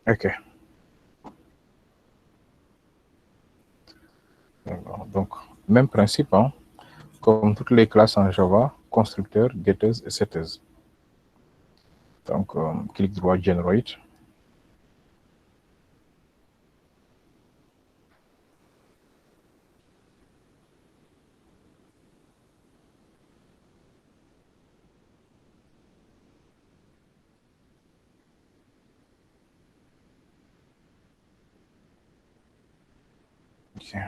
OK. Donc, même principe, hein, comme toutes les classes en Java, constructeur, getters et setters. Donc, clic droit, generate. Okay.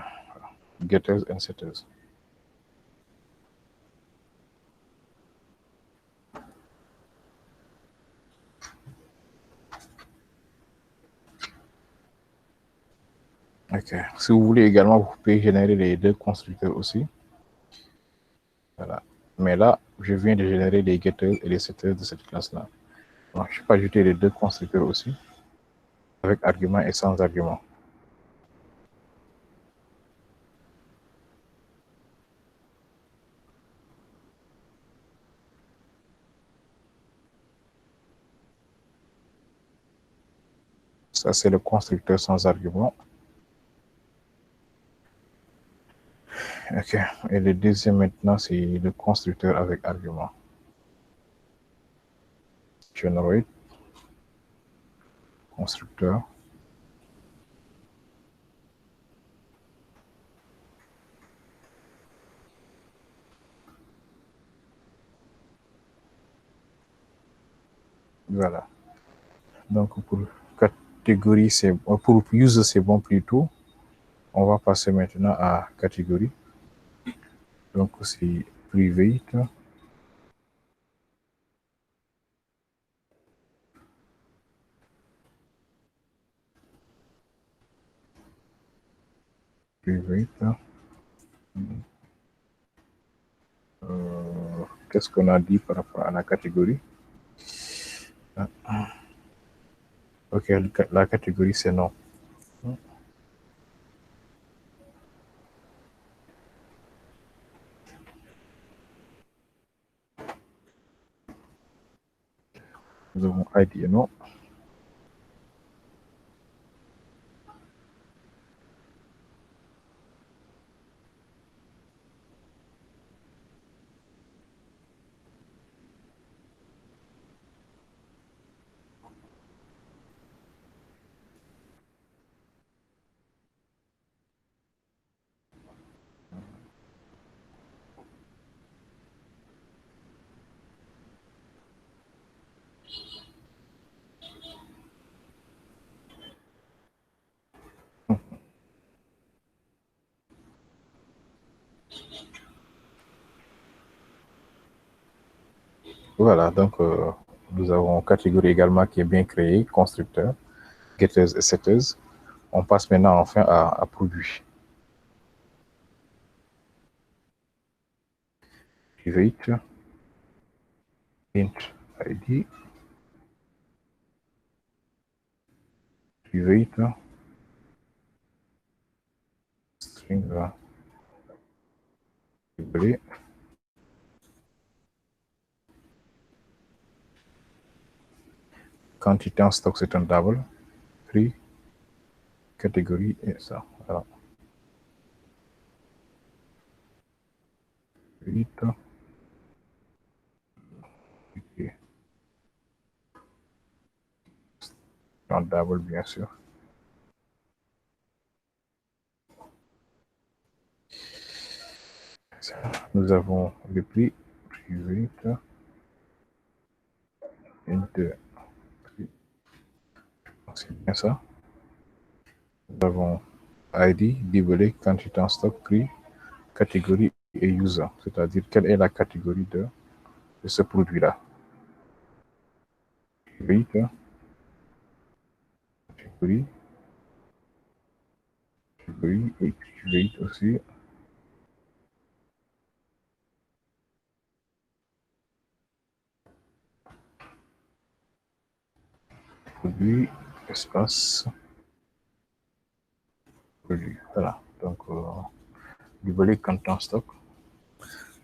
Getters and setters. OK. Si vous voulez également, vous pouvez générer les deux constructeurs aussi. Voilà. Mais là, je viens de générer les getters et les setters de cette classe-là. Donc, je peux ajouter les deux constructeurs aussi, avec argument et sans argument. Ça, c'est le constructeur sans argument. OK. Et le deuxième maintenant, c'est le constructeur avec argument. Generate, constructeur. Voilà. Donc, pour catégorie, c'est pour user, c'est bon plutôt. On va passer maintenant à catégorie. Donc, c'est private. Private. Qu'est-ce qu'on a dit par rapport à la catégorie? OK, la catégorie, c'est non. Nous avons ID et non. Voilà, donc nous avons catégorie également qui est bien créée, constructeur, getters et setters. On passe maintenant enfin à produit. Private, int ID, private, string library, quantité en stock, c'est un double, prix, catégorie et ça. Voilà. Vite, et en double, bien sûr. Nous avons le prix, private, int, prix, c'est bien ça. Nous avons ID, libellé, quantité en stock, prix, catégorie et user, c'est-à-dire quelle est la catégorie de ce produit-là. Private, catégorie, catégorie et private aussi. Produit, espace, produit. Voilà. Donc, libellé, quantité en stock,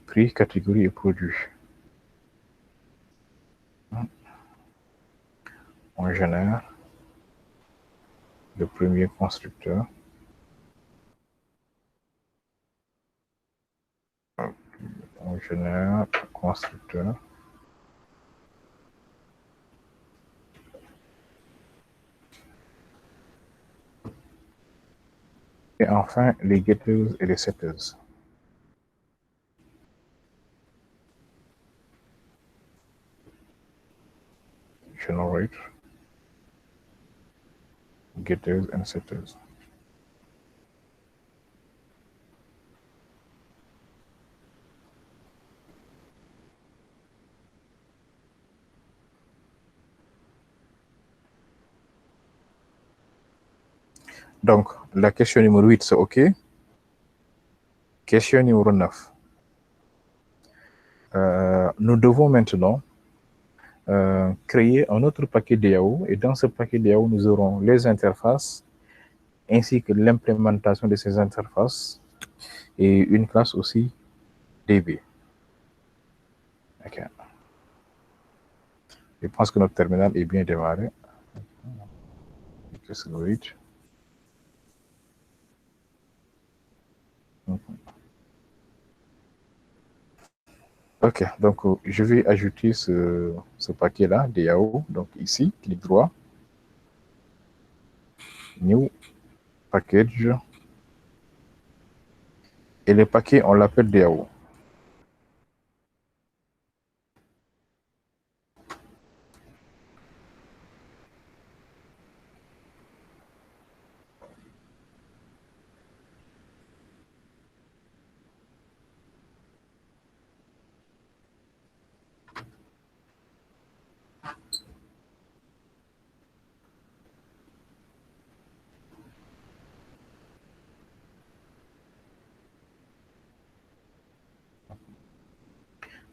prix, catégorie et produit. On génère. le premier constructeur. On génère constructeur. Et enfin, les getters et les setters. Generate getters and setters. Donc, la question numéro 8, c'est OK. Question numéro 9. Nous devons maintenant créer un autre paquet DAO. Et dans ce paquet DAO, nous aurons les interfaces ainsi que l'implémentation de ces interfaces et une classe aussi DB. OK. Je pense que notre terminal est bien démarré. OK, donc je vais ajouter ce paquet-là, DAO. Donc ici, clic droit, New Package. Et le paquet, on l'appelle DAO.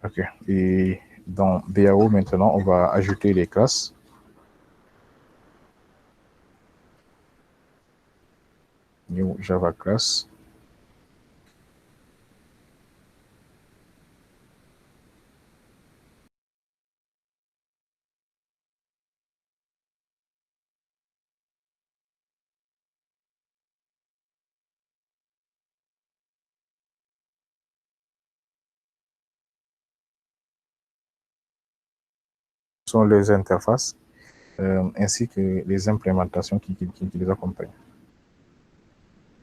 OK. Et dans DAO, maintenant, on va ajouter les classes. New Java class. Ce sont les interfaces ainsi que les implémentations qui les accompagnent.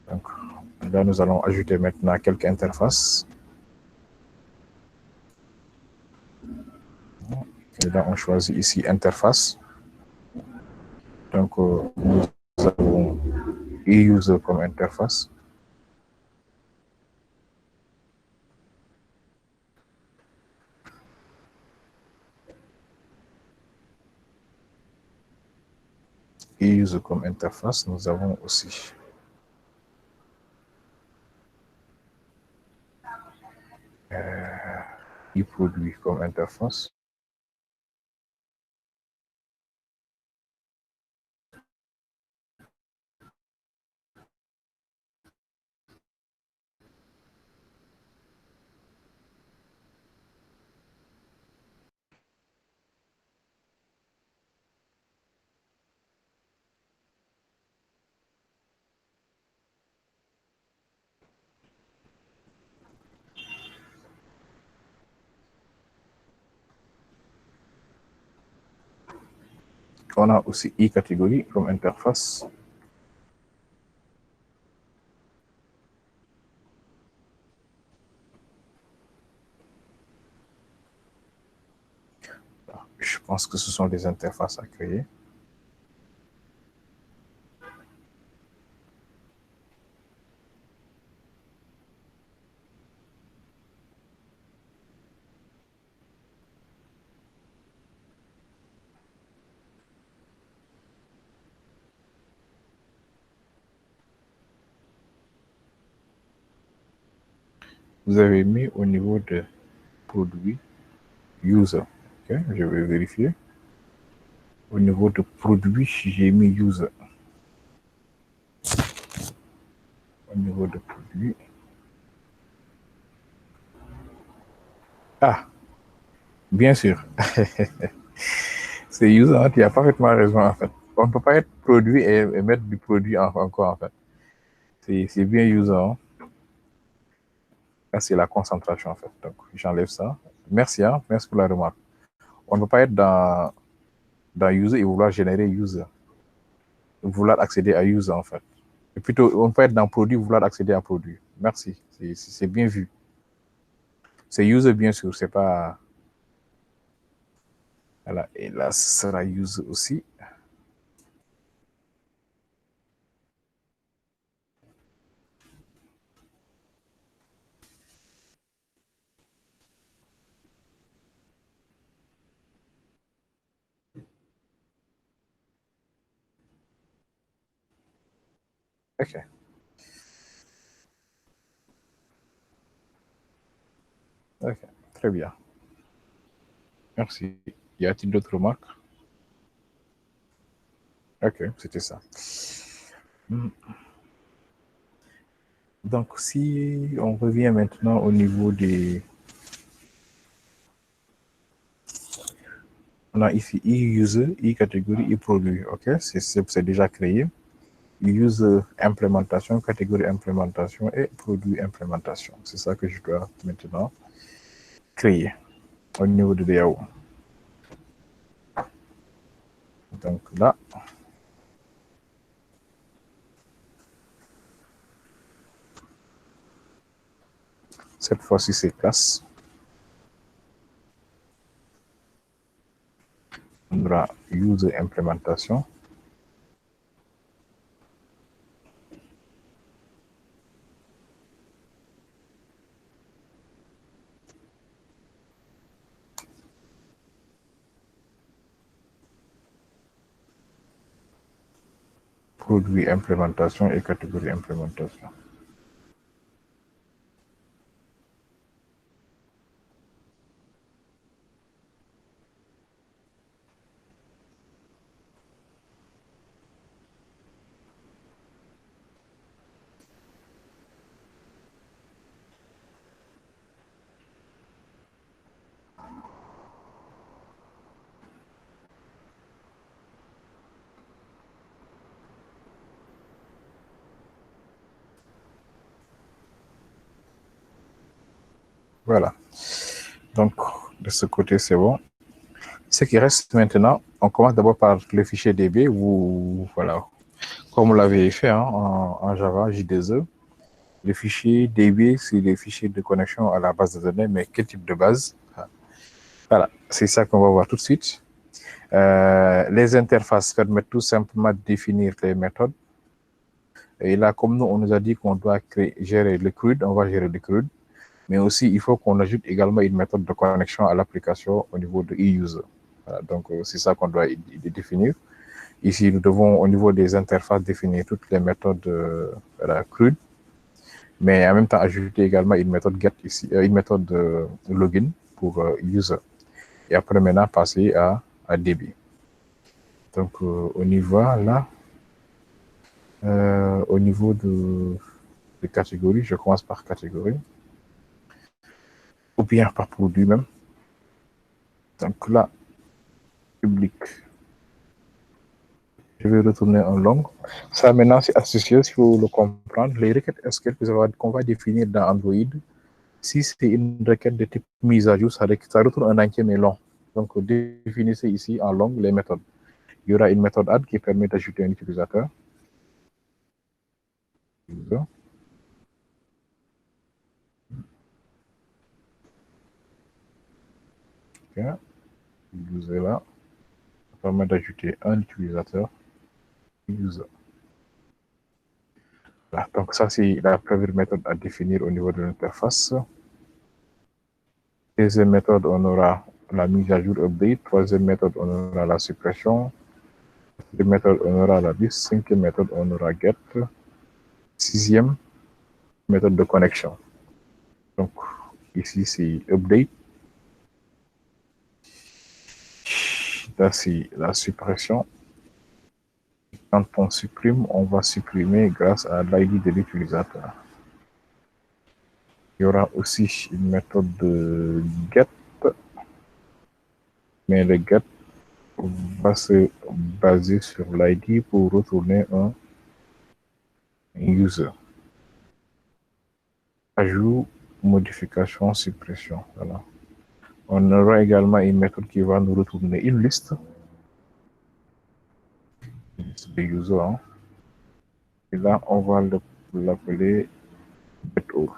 Donc, là, nous allons ajouter maintenant quelques interfaces. Et là, on choisit ici interface. Donc, nous avons e-user comme interface. E-user comme interface. Nous avons aussi e-produit comme interface. On a aussi e-catégorie comme interface. Je pense que ce sont des interfaces à créer. Vous avez mis au niveau de produit user. Okay, je vais vérifier. Au niveau de produit, j'ai mis user. Au niveau de produit. Ah, bien sûr. C'est user, tu as parfaitement raison en fait. on ne peut pas être produit et mettre du produit encore, en fait. C'est bien usant. Là, c'est la concentration, en fait. Donc, j'enlève ça. Merci, hein? Merci pour la remarque. On ne peut pas être dans user et vouloir générer user. Vouloir accéder à user, en fait. Et plutôt, on peut être dans produit, vouloir accéder à produit. Merci. C'est bien vu. C'est user, bien sûr. C'est pas. Voilà. Et là, ce sera user aussi. OK. OK. Très bien. Merci. Y a-t-il d'autres remarques? OK, c'était ça. Donc, si on revient maintenant au niveau des... On a ici e-user, e-catégorie, e-produit. OK, c'est déjà créé. User implémentation, catégorie implémentation et produit implémentation. C'est ça que je dois maintenant créer au niveau de DAO. Donc là, cette fois-ci, c'est classe. On aura user implémentation. Produit implémentation et catégorie implémentation. Voilà. Donc, de ce côté, c'est bon. Ce qui reste maintenant, on commence d'abord par le fichier DB, où, voilà, comme vous l'avez fait hein, en Java, J2E. Le fichier DB, c'est le fichier de connexion à la base de données, mais quel type de base? Voilà, c'est ça qu'on va voir tout de suite. Les interfaces permettent tout simplement de définir les méthodes. Et là, comme nous, on nous a dit qu'on doit gérer le CRUD, on va gérer le CRUD. Mais aussi, il faut qu'on ajoute également une méthode de connexion à l'application au niveau de e-user. Voilà, donc, c'est ça qu'on doit définir. Ici, nous devons, au niveau des interfaces, définir toutes les méthodes CRUD, mais en même temps, ajouter également une méthode get ici, une méthode login pour user. Et après, maintenant, passer à DB. Donc, on y va là. Au niveau de catégories, je commence par catégorie. Ou bien par produit même. Donc là, public. Je vais retourner en long. Ça, maintenant, c'est astucieux, s'il faut le comprendre. Les requêtes SQL qu'on va définir dans Android, si c'est une requête de type mise à jour, ça retourne un entier mais long. Donc, définissez ici en long les méthodes. Il y aura une méthode add qui permet d'ajouter un utilisateur. OK. User là. Ça permet d'ajouter un utilisateur. User. Voilà. Donc, ça, c'est la première méthode à définir au niveau de l'interface. Deuxième méthode, on aura la mise à jour update. Troisième méthode, on aura la suppression. Quatrième méthode, on aura la liste. Cinquième méthode, on aura get. Sixième méthode de connexion. Donc, ici, c'est update. Là, c'est la suppression. Quand on supprime, on va supprimer grâce à l'ID de l'utilisateur. Il y aura aussi une méthode de get. Mais le get, va se baser sur l'ID pour retourner un user. Ajout, modification, suppression. Voilà. On aura également une méthode qui va nous retourner une liste de users. Hein. Et là, on va l'appeler getAll.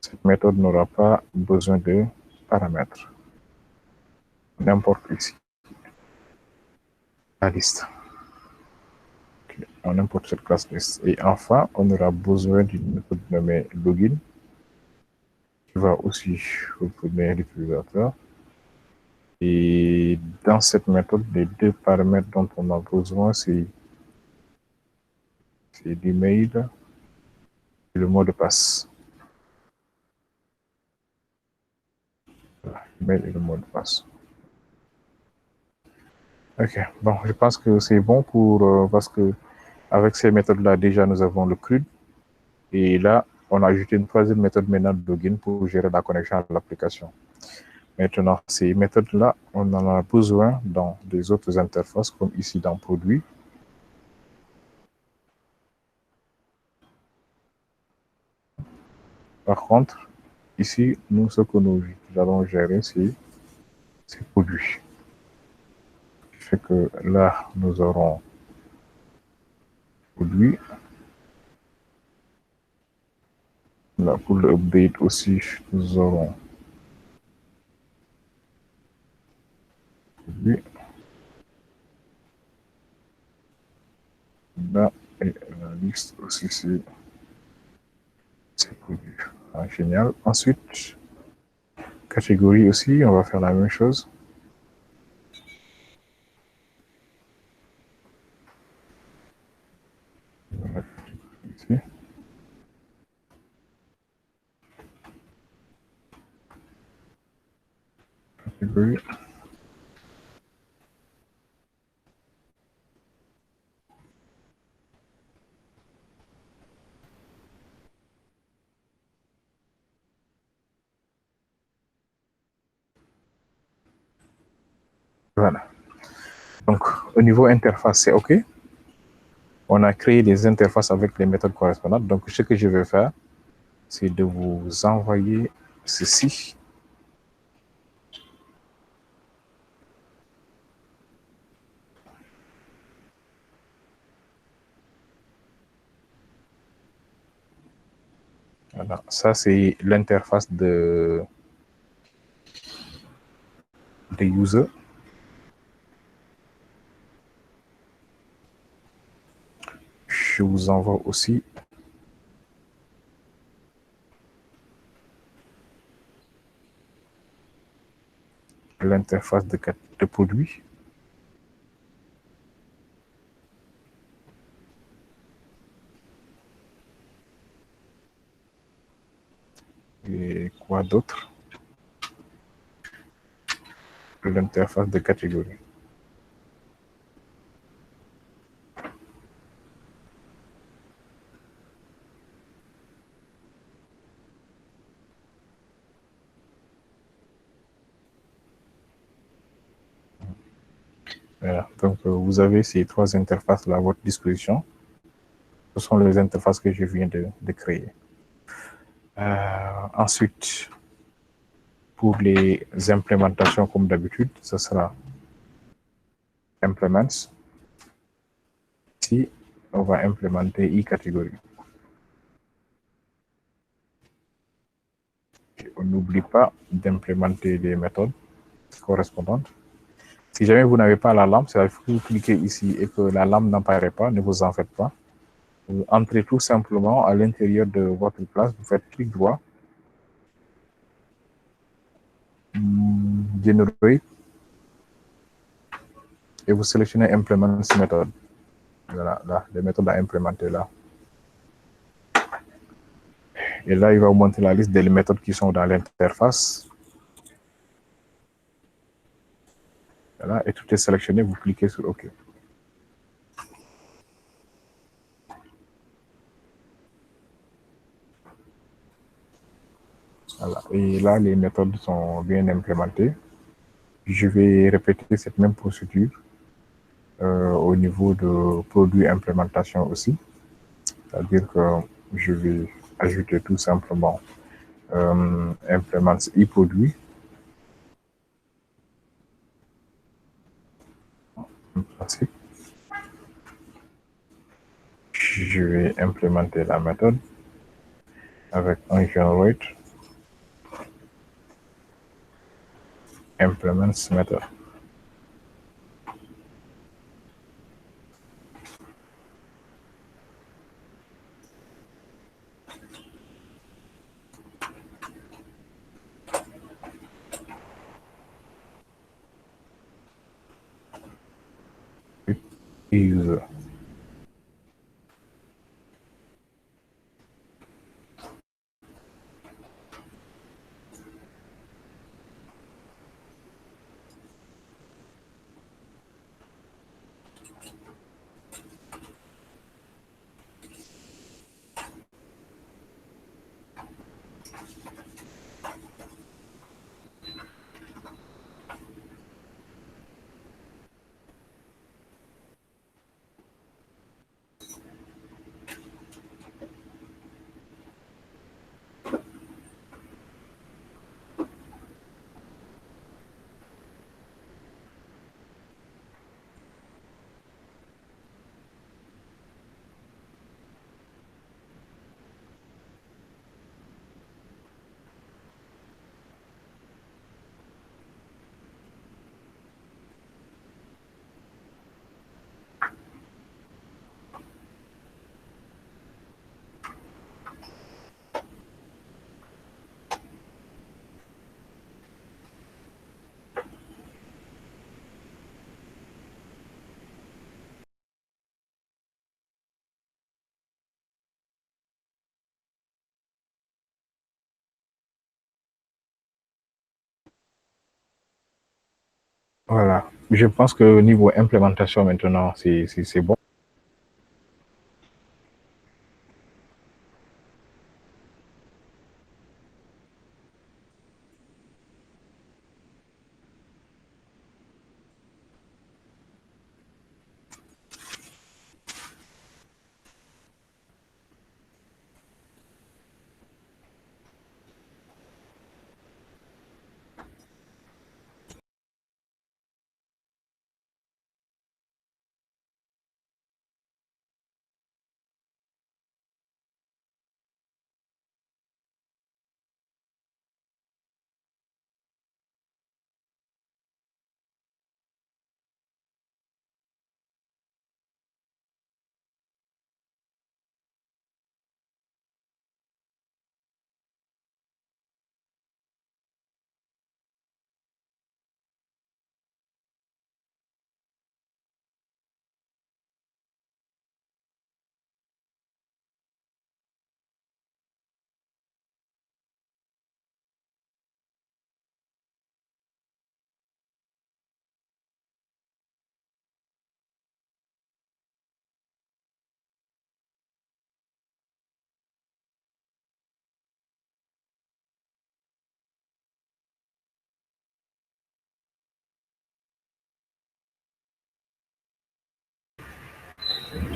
Cette méthode n'aura pas besoin de paramètres. On importe ici la liste. Okay. On importe cette classe liste. Et enfin, on aura besoin d'une méthode nommée login qui va aussi retourner l'utilisateur. Et dans cette méthode, les deux paramètres dont on a besoin, c'est l'email et le mot de passe. Voilà, l'email et le mot de passe. Ok, bon, je pense que c'est bon parce que avec ces méthodes-là, déjà, nous avons le CRUD. Et là, on a ajouté une troisième méthode maintenant de login pour gérer la connexion à l'application. Maintenant, ces méthodes-là, on en a besoin dans des autres interfaces, comme ici dans Produit. Par contre, ici, nous, ce que nous allons gérer, c'est Produit. Ce qui fait que là, nous aurons Produit. Là, pour le update aussi, nous aurons Produit. Là, et la liste aussi, c'est Produit. Ah, génial. Ensuite, catégorie aussi, on va faire la même chose. Ici. Catégorie. Voilà. Donc, au niveau interface, c'est OK. On a créé des interfaces avec les méthodes correspondantes. Donc, ce que je vais faire, c'est de vous envoyer ceci. Voilà. Ça, c'est l'interface de user. Je vous envoie aussi l'interface de produit. Et quoi d'autre? L'interface de catégorie. Voilà. Donc, vous avez ces trois interfaces-là à votre disposition. Ce sont les interfaces que je viens de créer. Ensuite, pour les implémentations, comme d'habitude, ce sera Implements. Ici, on va implémenter e-catégorie. On n'oublie pas d'implémenter les méthodes correspondantes. Si jamais vous n'avez pas la lampe, c'est-à-dire que vous cliquez ici et que la lampe n'apparaît pas, ne vous en faites pas. Vous entrez tout simplement à l'intérieur de votre classe, vous faites clic droit, Generate, et vous sélectionnez Implement méthode. Voilà, là, les méthodes à implémenter là. Et là, il va vous montrer la liste des méthodes qui sont dans l'interface. Voilà, et tout est sélectionné, vous cliquez sur OK. Voilà. Et là, les méthodes sont bien implémentées. Je vais répéter cette même procédure au niveau de produit implémentation aussi. C'est-à-dire que je vais ajouter tout simplement impléments e-produit. Je vais implémenter la méthode avec un generate implements method. User. Voilà. Je pense que niveau implémentation maintenant, c'est bon.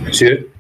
Monsieur,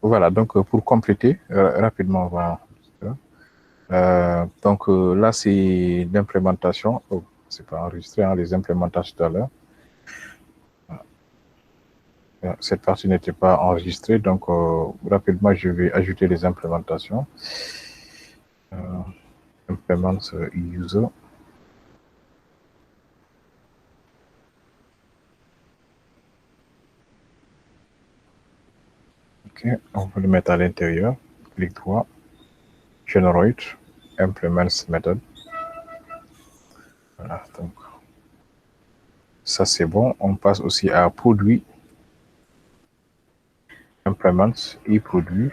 Voilà, donc pour compléter rapidement, voilà. Donc là, c'est l'implémentation. Oh, c'est pas enregistré, hein, les implémentations tout à l'heure. Cette partie n'était pas enregistrée, donc rapidement, je vais ajouter les implémentations. Implements user. Ok, on va le mettre à l'intérieur. Clic droit, generate, implements method. Voilà, donc ça c'est bon. On passe aussi à produit, implements et produit.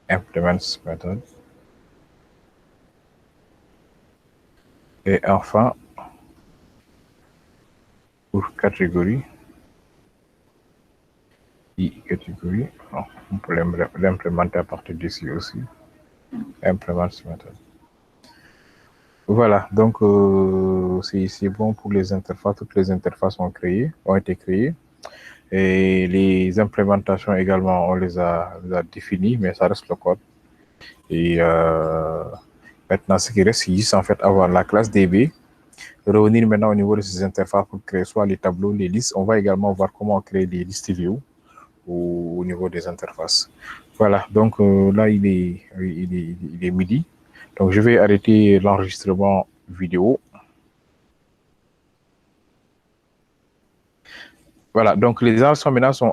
Implements method. Et enfin, pour catégorie, catégorie, on peut l'implémenter à partir d'ici aussi. Implements method. Voilà, donc c'est bon pour les interfaces. Toutes les interfaces ont été créées. Et les implémentations également, on les a définies, mais ça reste le code. Et maintenant, ce qui reste, c'est juste en fait avoir la classe DB, revenir maintenant au niveau de ces interfaces pour créer soit les tableaux, les listes. On va également voir comment créer des listes view au niveau des interfaces. Voilà, donc là, il est midi. Donc, je vais arrêter l'enregistrement vidéo. Voilà, donc les enregistrements maintenant sont